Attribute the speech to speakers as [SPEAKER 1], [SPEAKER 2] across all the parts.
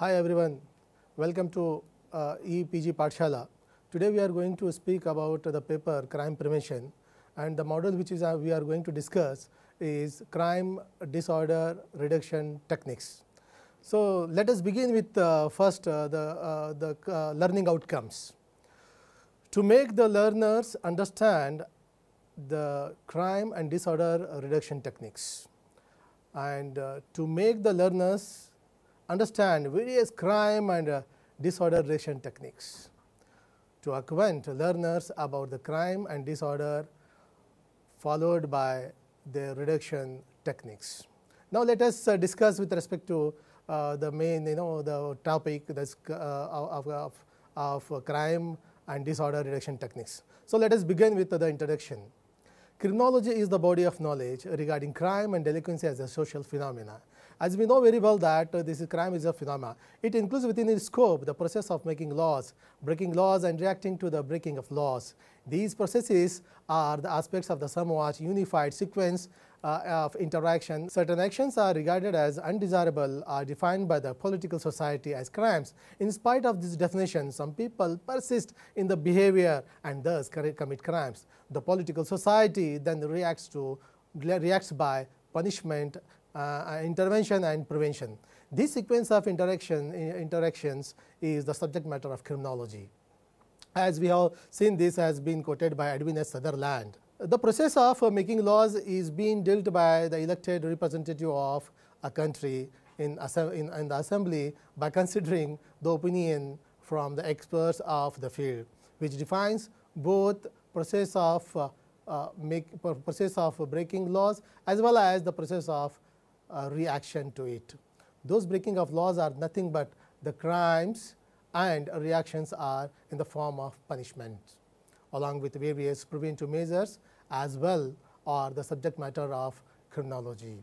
[SPEAKER 1] Hi everyone, welcome to EPG Pathshala. Today we are going to speak about the paper crime prevention, and the model which is we are going to discuss is crime disorder reduction techniques. So let us begin with first the learning outcomes. To make the learners understand the crime and disorder reduction techniques, and to make the learners understand various crime and disorder reduction techniques, to acquaint learners about the crime and disorder followed by the reduction techniques. Now let us discuss with respect to the main the topic that's of crime and disorder reduction techniques. So let us begin with the introduction. Criminology is the body of knowledge regarding crime and delinquency as a social phenomena. As we know very well that this crime is a phenomena, it includes within its scope the process of making laws, breaking laws and reacting to the breaking of laws. These processes are the aspects of the somewhat unified sequence of interaction. Certain actions are regarded as undesirable or defined by the political society as crimes. In spite of this definition, some people persist in the behavior and thus commit crimes. The political society then reacts by punishment, intervention and prevention. This sequence of interactions is the subject matter of criminology. As we have seen, this has been quoted by Edwin S. Sutherland. The process of making laws is being dealt by the elected representative of a country in the assembly by considering the opinion from the experts of the field, which defines both process of breaking laws as well as the process of reaction to it. Those breaking of laws are nothing but the crimes, and reactions are in the form of punishment, along with various preventive measures as well are the subject matter of criminology.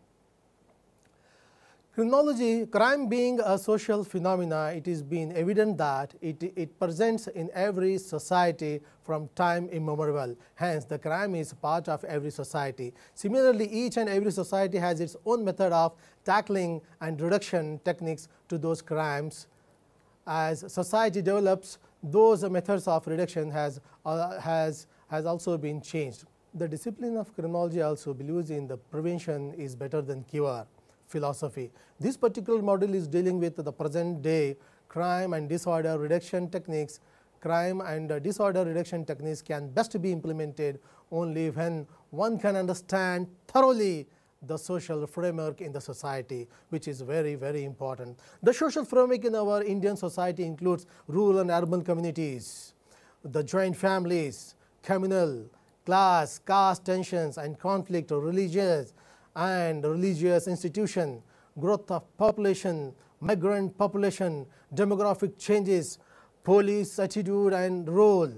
[SPEAKER 1] Criminology, crime being a social phenomena, it is been evident that it presents in every society from time immemorial. Hence, the crime is part of every society. Similarly, each and every society has its own method of tackling and reduction techniques to those crimes. As society develops, those methods of reduction has also been changed. The discipline of criminology also believes in the prevention is better than cure philosophy. This particular model is dealing with the present day crime and disorder reduction techniques. Crime and disorder reduction techniques can best be implemented only when one can understand thoroughly the social framework in the society, which is very, very important. The social framework in our Indian society includes rural and urban communities, the joint families, communal, class, caste tensions and conflict, religious institution, growth of population, migrant population, demographic changes, police attitude and role.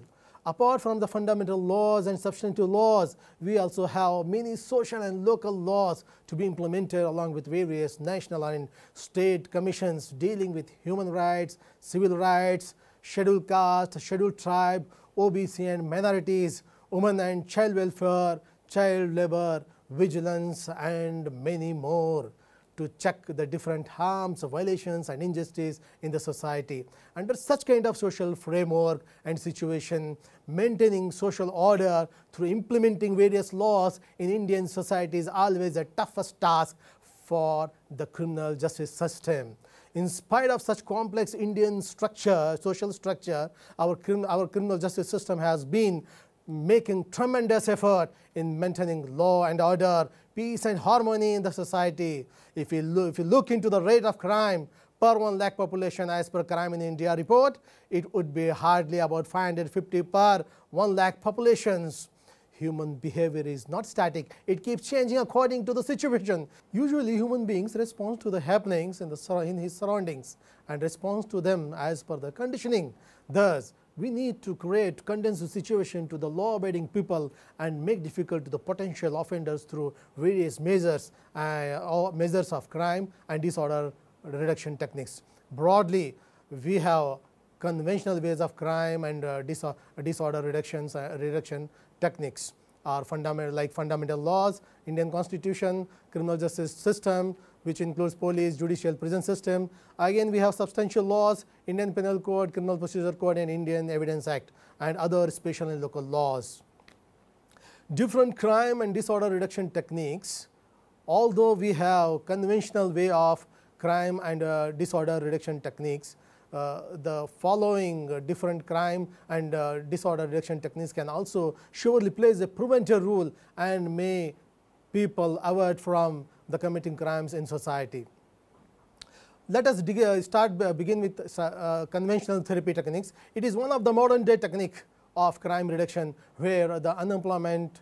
[SPEAKER 1] Apart from the fundamental laws and substantive laws, we also have many social and local laws to be implemented along with various national and state commissions dealing with human rights, civil rights, scheduled caste, scheduled tribe, OBC and minorities, women and child welfare, child labor, vigilance and many more, to check the different harms, violations and injustice in the society. Under such kind of social framework and situation, maintaining social order through implementing various laws in Indian society is always the toughest task for the criminal justice system. In spite of such complex Indian structure, social structure, our criminal justice system has been making tremendous effort in maintaining law and order, peace and harmony in the society. If you look into the rate of crime per 1 lakh population as per Crime in India report, it would be hardly about 550 per 1 lakh populations. Human behavior is not static. It keeps changing according to the situation. Usually human beings respond to the happenings in his surroundings and respond to them as per the conditioning. Thus, we need to create conducive situation to the law-abiding people and make difficult to the potential offenders through various measures or measures of crime and disorder reduction techniques. Broadly, we have conventional ways of crime and disorder reduction techniques are fundamental, like fundamental laws, Indian Constitution, criminal justice system, which includes police, judicial, prison system. Again, we have substantial laws, Indian Penal Code, Criminal Procedure Code, and Indian Evidence Act, and other special and local laws. Different crime and disorder reduction techniques. Although we have conventional way of crime and disorder reduction techniques, the following different crime and disorder reduction techniques can also surely play a preventive role and may people avoid from the committing crimes in society. Let us begin with conventional therapy techniques. It is one of the modern day technique of crime reduction where the unemployment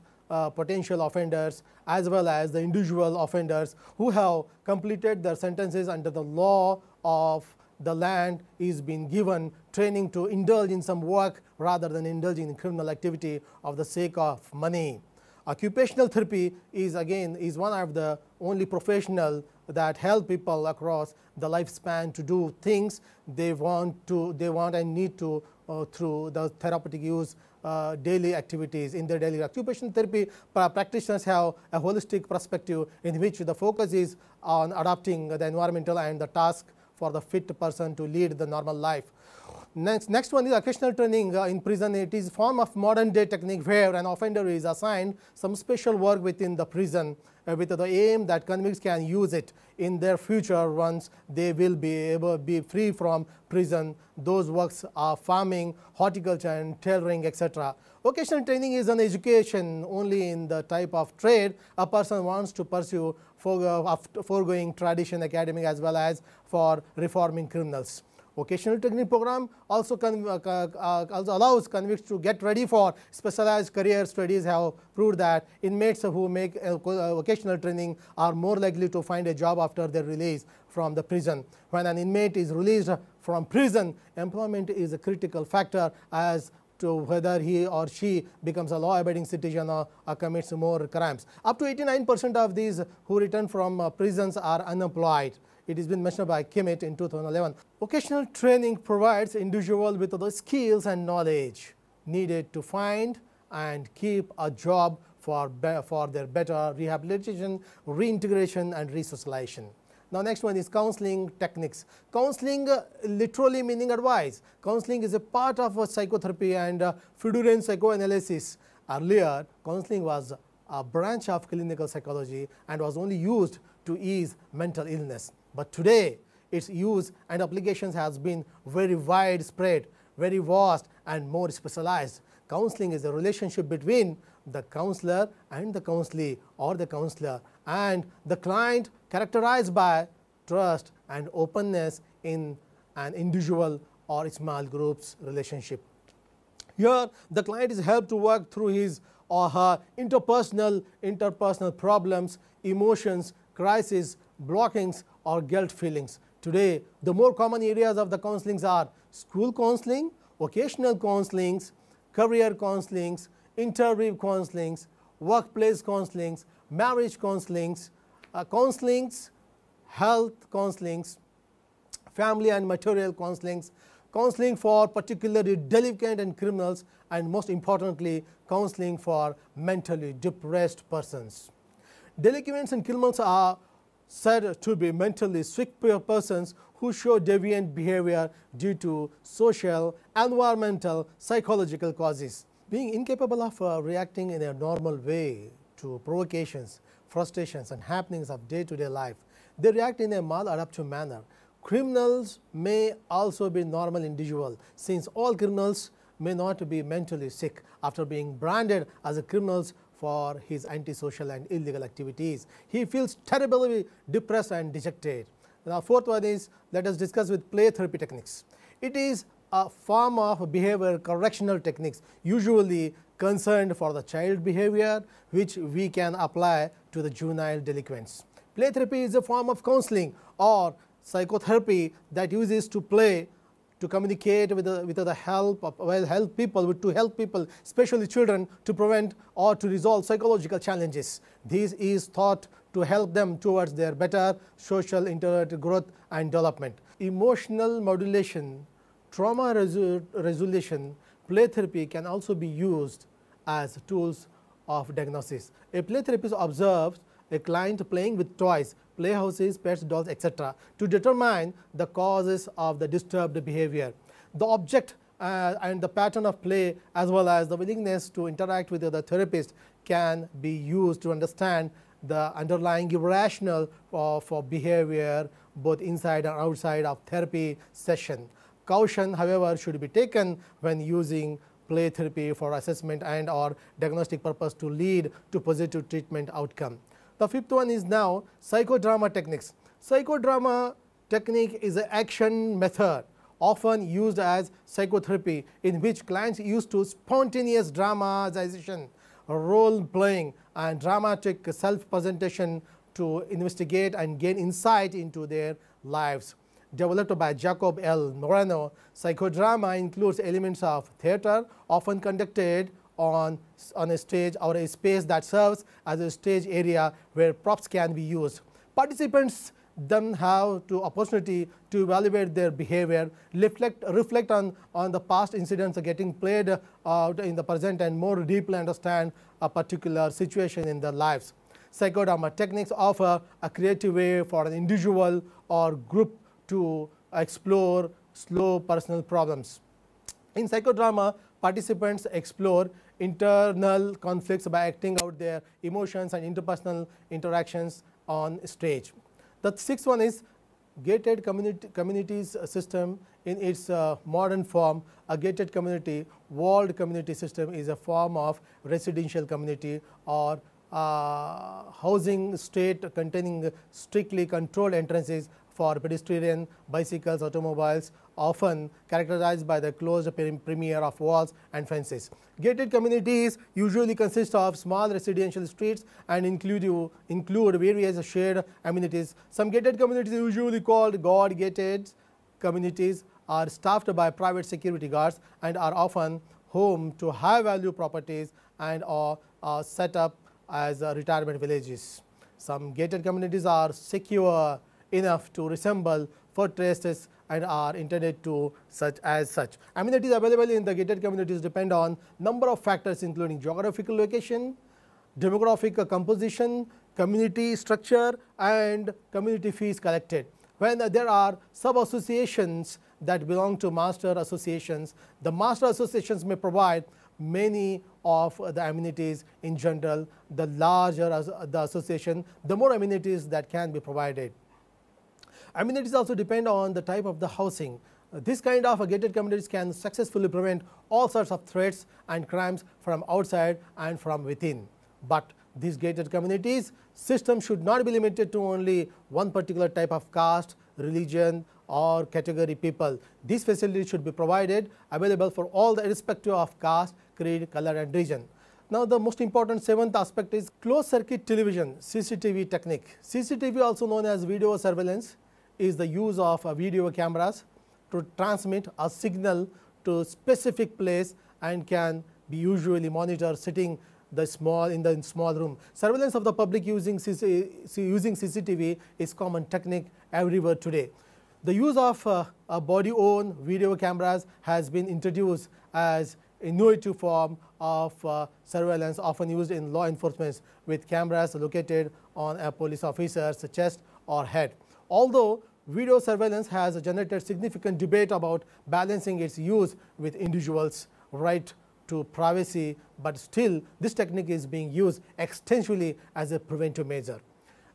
[SPEAKER 1] potential offenders as well as the individual offenders who have completed their sentences under the law of the land is being given training to indulge in some work rather than indulging in criminal activity of the sake of money. Occupational therapy is one of the only professional that help people across the lifespan to do things they want and need to through the therapeutic use daily activities. In their daily occupational therapy, practitioners have a holistic perspective in which the focus is on adapting the environmental and the task for the fit person to lead the normal life. Next one is occasional training in prison. It is a form of modern day technique where an offender is assigned some special work within the prison with the aim that convicts can use it in their future once they will be able to be free from prison. Those works are farming, horticulture, and tailoring, etc. Vocational training is an education only in the type of trade a person wants to pursue, foregoing tradition, academic, as well as for reforming criminals. Vocational training program also allows convicts to get ready for specialized career. Studies have proved that inmates who make vocational training are more likely to find a job after their release from the prison. When an inmate is released from prison, employment is a critical factor as to whether he or she becomes a law-abiding citizen or commits more crimes. Up to 89% of these who return from prisons are unemployed. It has been mentioned by Kimmett in 2011. Vocational training provides individuals with the skills and knowledge needed to find and keep a job for their better rehabilitation, reintegration, and resocialization. Now, next one is counseling techniques. Counseling literally meaning advice. Counseling is a part of psychotherapy and Freudian psychoanalysis. Earlier, counseling was a branch of clinical psychology and was only used to ease mental illness. But today, its use and applications has been very widespread, very vast, and more specialized. Counseling is a relationship between the counselor and the counselee or the counselor and the client, characterized by trust and openness in an individual or small groups relationship. Here, the client is helped to work through his or her interpersonal problems, emotions, crises, blockings, or guilt feelings. Today, the more common areas of the counselings are school counseling, vocational counselings, career counselings, interview counselings, workplace counselings, marriage counselings, health counselings, family and material counselings, counseling for particularly delinquent and criminals, and most importantly, counseling for mentally depressed persons. Delinquents and criminals are said to be mentally sick persons who show deviant behavior due to social, environmental, psychological causes. Being incapable of reacting in a normal way to provocations, frustrations, and happenings of day-to-day life, they react in a maladaptive manner. Criminals may also be normal individuals, since all criminals may not be mentally sick after being branded as a criminals for his antisocial and illegal activities. He feels terribly depressed and dejected. Now, fourth one is, let us discuss with play therapy techniques. It is a form of behavior correctional techniques usually concerned for the child behavior which we can apply to the juvenile delinquents. Play therapy is a form of counseling or psychotherapy that uses to play to communicate with the help people, especially children, to prevent or to resolve psychological challenges. This is thought to help them towards their better social intellectual growth and development. Emotional modulation, trauma resolution, play therapy can also be used as tools of diagnosis. A play therapist observes a client playing with toys, playhouses, pets, dolls, etc., to determine the causes of the disturbed behavior. The object and the pattern of play, as well as the willingness to interact with the therapist, can be used to understand the underlying rationale for behavior both inside and outside of therapy session. Caution, however, should be taken when using play therapy for assessment and or diagnostic purpose to lead to positive treatment outcome. The fifth one is now psychodrama techniques. Psychodrama technique is an action method often used as psychotherapy, in which clients used to spontaneous dramatization, role playing, and dramatic self-presentation to investigate and gain insight into their lives. Developed by Jacob L. Moreno, psychodrama includes elements of theater, often conducted on a stage or a space that serves as a stage area where props can be used. Participants then have the opportunity to evaluate their behavior, reflect on the past incidents getting played out in the present, and more deeply understand a particular situation in their lives. Psychodrama techniques offer a creative way for an individual or group to explore slow personal problems. In psychodrama, participants explore internal conflicts by acting out their emotions and interpersonal interactions on stage. The sixth one is gated communities system in its modern form. A gated community, walled community system, is a form of residential community or housing state containing strictly controlled entrances for pedestrian, bicycles, automobiles, often characterized by the closed perimeter of walls and fences. Gated communities usually consist of small residential streets and include various shared amenities. Some gated communities, usually called guard-gated communities, are staffed by private security guards and are often home to high-value properties and are set up as retirement villages. Some gated communities are secure enough to resemble fortresses and are intended to as such. Amenities available in the gated communities depend on number of factors, including geographical location, demographic composition, community structure, and community fees collected. When there are sub-associations that belong to master associations, the master associations may provide many of the amenities. In general, the larger the association, the more amenities that can be provided. Amenities also depend on the type of the housing. This kind of gated communities can successfully prevent all sorts of threats and crimes from outside and from within. But these gated communities system should not be limited to only one particular type of caste, religion, or category people. These facilities should be provided, available for all the irrespective of caste, creed, color, and region. Now, the most important seventh aspect is closed circuit television, CCTV technique. CCTV, also known as video surveillance, is the use of video cameras to transmit a signal to specific place and can be usually monitored sitting in the small room. Surveillance of the public using CCTV is common technique everywhere today. The use of body-worn video cameras has been introduced as innovative form of surveillance, often used in law enforcement, with cameras located on a police officer's chest or head. Although video surveillance has generated significant debate about balancing its use with individuals' right to privacy, but still this technique is being used extensively as a preventive measure.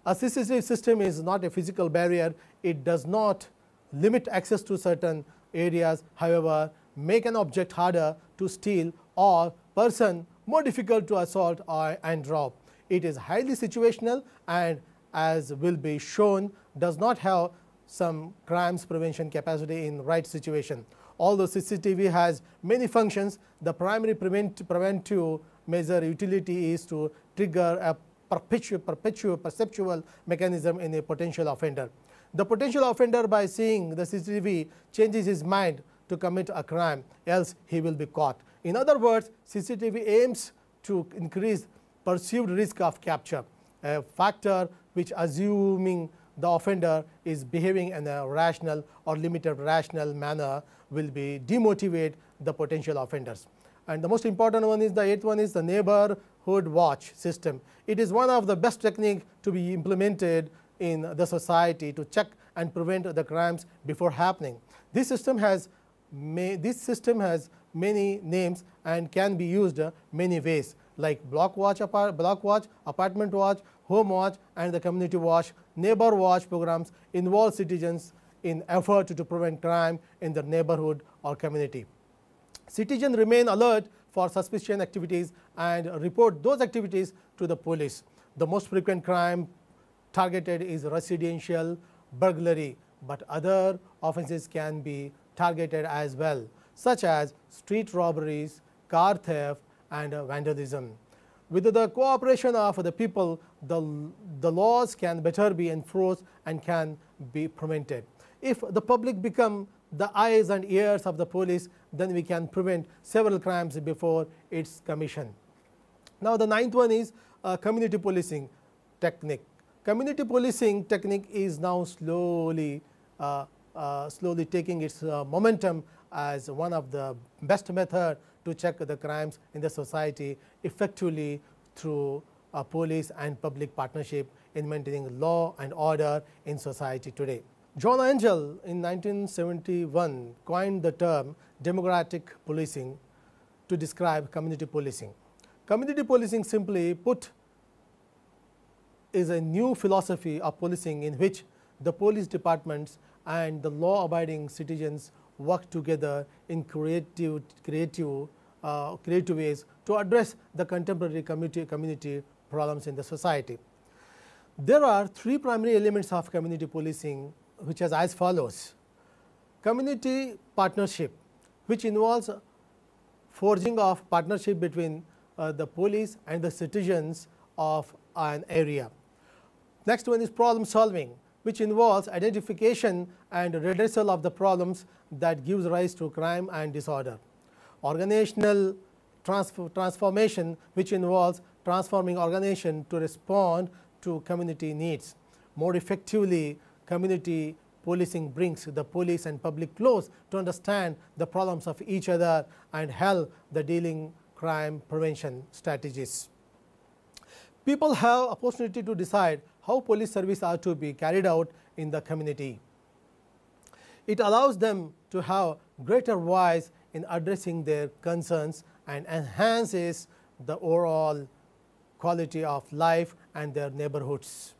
[SPEAKER 1] A CCTV system is not a physical barrier. It does not limit access to certain areas, however, make an object harder to steal or person more difficult to assault and rob. It is highly situational and, as will be shown, does not have some crimes prevention capacity in right situation. Although CCTV has many functions, the primary preventive measure utility is to trigger a perceptual mechanism in a potential offender. The potential offender, by seeing the CCTV, changes his mind to commit a crime, else he will be caught. In other words, CCTV aims to increase perceived risk of capture, a factor which, assuming the offender is behaving in a rational or limited rational manner, will be demotivate the potential offenders. And the most important one is the eighth one is the neighborhood neighborhood watch system. It is one of the best techniques to be implemented in the society to check and prevent the crimes before happening. This system has many names and can be used many ways, like block watch, apartment watch, home watch, and the community watch. Neighbor watch programs involve citizens in effort to prevent crime in their neighborhood or community. Citizens remain alert for suspicious activities and report those activities to the police. The most frequent crime targeted is residential burglary, but other offenses can be targeted as well, such as street robberies, car theft, and vandalism. With the cooperation of the people, the laws can better be enforced and can be prevented. If the public become the eyes and ears of the police, then we can prevent several crimes before its commission. Now, the ninth one is community policing technique. Community policing technique is now slowly taking its momentum as one of the best method to check the crimes in the society effectively through police and public partnership in maintaining law and order in society today. John Angel in 1971 coined the term democratic policing to describe community policing. Community policing, simply put, is a new philosophy of policing in which the police departments and the law-abiding citizens work together in creative ways to address the contemporary community problems in the society. There are three primary elements of community policing, which is as follows. Community partnership, which involves forging of partnership between the police and the citizens of an area. Next one is problem solving, which involves identification and redressal of the problems that gives rise to crime and disorder. Organizational transformation, which involves transforming organization to respond to community needs. More effectively, community policing brings the police and public close to understand the problems of each other and help the dealing crime prevention strategies. People have opportunity to decide how police service are to be carried out in the community. It allows them to have greater voice in addressing their concerns and enhances the overall quality of life and their neighborhoods.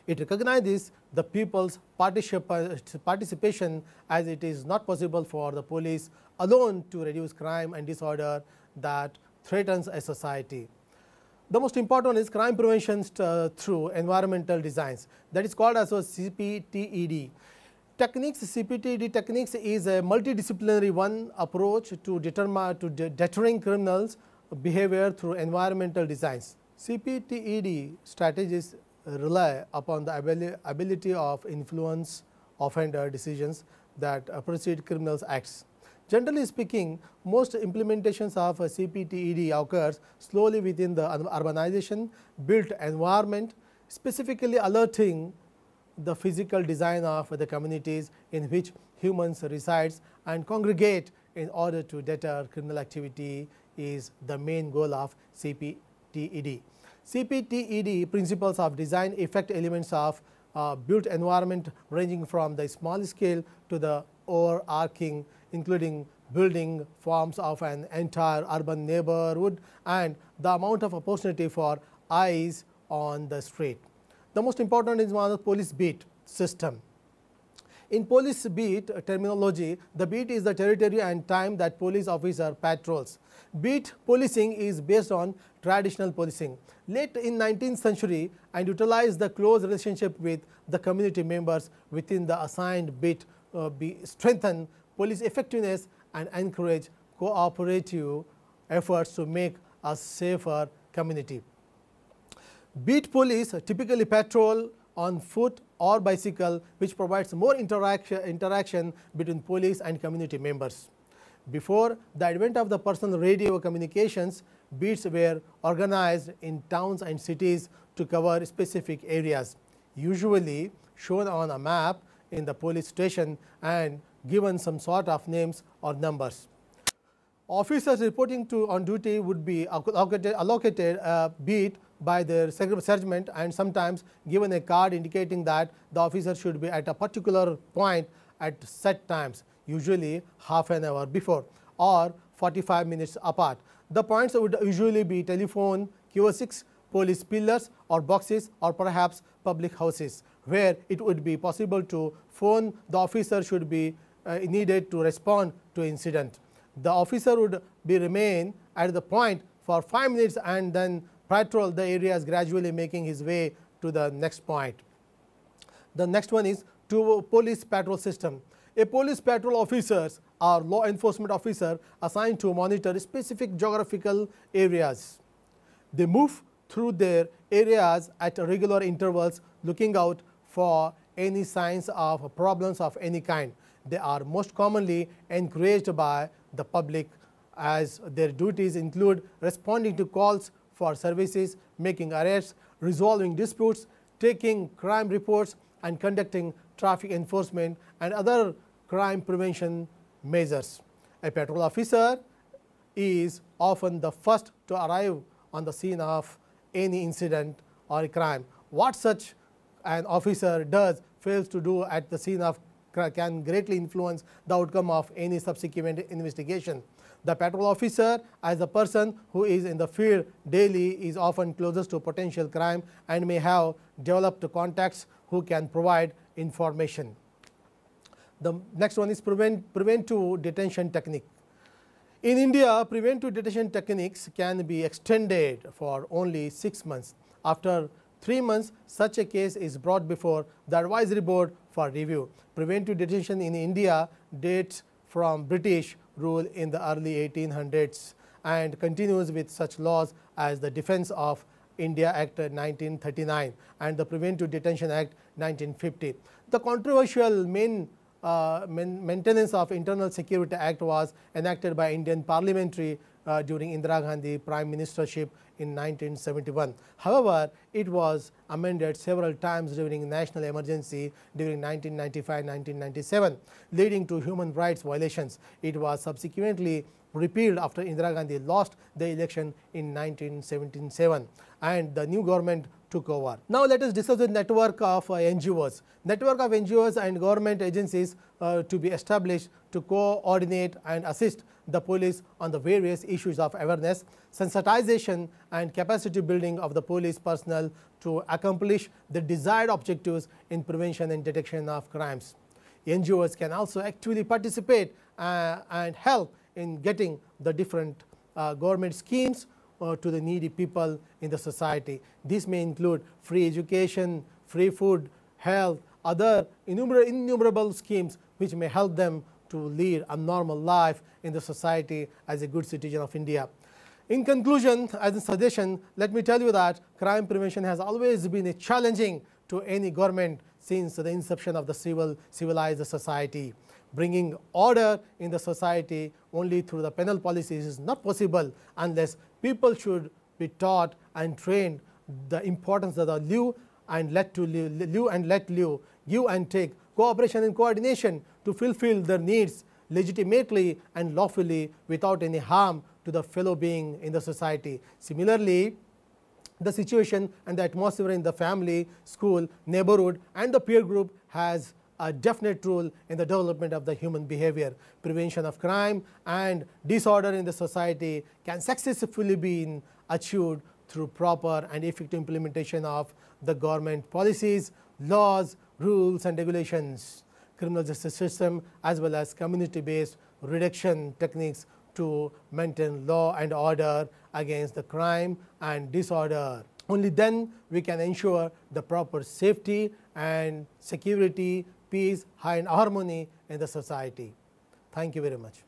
[SPEAKER 1] It recognizes the people's participation, as it is not possible for the police alone to reduce crime and disorder that threatens a society. The most important is crime prevention through environmental designs, that is called as CPTED. CPTED techniques is a multidisciplinary approach to deterring criminals' behavior through environmental designs. CPTED strategies rely upon the ability of influence offender decisions that precede criminals' acts. Generally speaking, most implementations of CPTED occurs slowly within the urbanization built environment, specifically alerting the physical design of the communities in which humans reside and congregate in order to deter criminal activity is the main goal of CPTED. CPTED principles of design affect elements of built environment ranging from the small scale to the overarching, including building forms of an entire urban neighborhood and the amount of opportunity for eyes on the street. The most important is one of the police beat system. In police beat terminology, the beat is the territory and time that police officer patrols. Beat policing is based on traditional policing. Late in 19th century and utilized the close relationship with the community members within the assigned beat strengthen police effectiveness and encourage cooperative efforts to make a safer community. Beat police typically patrol on foot or bicycle, which provides more interaction between police and community members. Before the advent of the personal radio communications, beats were organized in towns and cities to cover specific areas, usually shown on a map in the police station and given some sort of names or numbers. Officers reporting on duty would be allocated a beat by their sergeant and sometimes given a card indicating that the officer should be at a particular point at set times, usually half an hour before or 45 minutes apart. The points would usually be telephone kiosks, police pillars or boxes, or perhaps public houses where it would be possible to phone the officer should be needed to respond to incident. The officer would remain at the point for 5 minutes and then patrol the areas, gradually making his way to the next point. The next one is to police patrol system. A police patrol officers or law enforcement officer assigned to monitor specific geographical areas. They move through their areas at regular intervals, looking out for any signs of problems of any kind. They are most commonly encouraged by the public, as their duties include responding to calls for services, making arrests, resolving disputes, taking crime reports, and conducting traffic enforcement and other crime prevention measures. A patrol officer is often the first to arrive on the scene of any incident or crime. What such an officer does, fails to do at the scene of crime can greatly influence the outcome of any subsequent investigation. The patrol officer, as a person who is in the field daily, is often closest to potential crime and may have developed contacts who can provide information. The next one is preventive detention technique. In India, preventive detention techniques can be extended for only 6 months. After 3 months, such a case is brought before the advisory board for review. Preventive detention in India dates from British rule in the early 1800s and continues with such laws as the Defence of India Act 1939 and the Preventive Detention Act 1950. The controversial Maintenance of Internal Security Act was enacted by Indian Parliamentary during Indira Gandhi Prime Ministership in 1971. However, it was amended several times during national emergency during 1995-1997, leading to human rights violations. It was subsequently repealed after Indira Gandhi lost the election in 1977 and the new government took over. Now let us discuss the network of NGOs. Network of NGOs and government agencies to be established to coordinate and assist the police on the various issues of awareness, sensitization and capacity building of the police personnel to accomplish the desired objectives in prevention and detection of crimes. NGOs can also actively participate and help in getting the different government schemes to the needy people in the society. This may include free education, free food, health, other innumerable schemes which may help them to lead a normal life in the society as a good citizen of India. In conclusion, as a suggestion, let me tell you that crime prevention has always been challenging to any government since the inception of the civilized society. Bringing order in the society only through the penal policies is not possible unless people should be taught and trained the importance of the live and let live, give and take, cooperation and coordination to fulfill their needs legitimately and lawfully without any harm to the fellow being in the society. Similarly, the situation and the atmosphere in the family, school, neighborhood and the peer group has a definite role in the development of the human behavior. Prevention of crime and disorder in the society can successfully be achieved through proper and effective implementation of the government policies, laws, rules and regulations, criminal justice system as well as community-based reduction techniques to maintain law and order against the crime and disorder. Only then we can ensure the proper safety and security, peace and harmony in the society. Thank you very much.